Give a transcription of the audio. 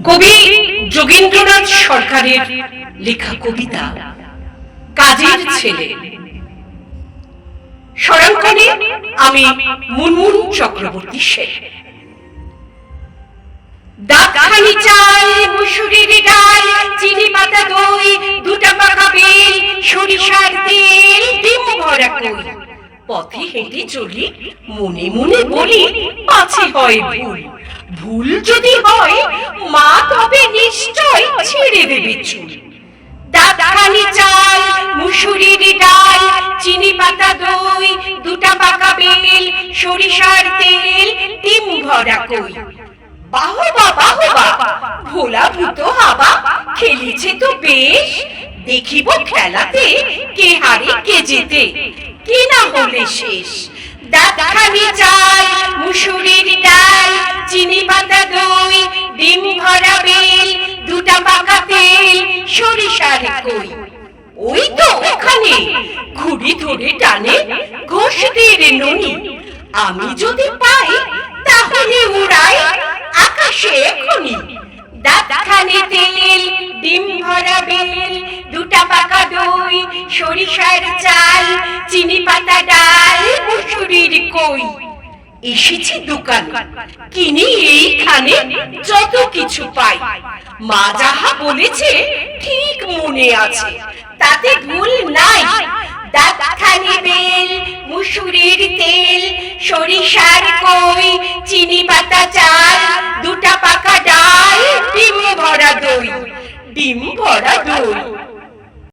কবি যোগীন্দ্রনাথ সরকারের লেখা কবিতা কাজের ছেলে। স্বরাঙ্কনে আমি মুনমুন চক্রবর্তী শেখ। দাঁতখানি চাল, মুসুরির ডাল, চিনি পাতা দই, দুটা পাকা বেল, সরিষার তেল, ডিম ভরা কই। পথে হেঁটে চলি, মনে মনে বলি পাছে হয় ভুল। ভুল যদি হয় মা তবে নিশ্চয় ছেড়ে দেবে চুল। দাঁতখানি চাল, মুসুরির ডাল, চিনি পাতা দই, দুটা পাকা বেল, সরিষার তেল, ডিম ভরা কই। বাহবা বাহবা, ভোলা ভূত হাবা, খেলেছে তো বেশ। দেখিব খেলাতে কে হারে কে জেতে, কে না হলে শেষ। দাঁতখানি চাল, মুসুরির ডাল, চিনি পাতা দই, ডিম ভরা বেল, দুটা পাকা তেল, সরিষার কই। ওই তো ওখানে ঘুড়ি ধরে টানে ঘোষদের ননি। আমি যদি পাই তাহলে উড়াই আকাশে এখনি। দাঁতখানি তেল, ডিম ভরা বেল, দুটা পাকা দই, সরিষার চাল, চিনি পাতা ডাল, মুসুরির কই। এসেছি দোকান, কিনি এইখানে যত কিছু পাই। মা যাহা বলেছে ঠিক মনে আছে, তাতে ভুল নাই। দাঁতখানি বেল, মুসুরির তেল, সরিষার কই, চিনি পাতা চাল, দুটা পাকা ডাল, ডিম ভরা দই, ডিম ভরা দই।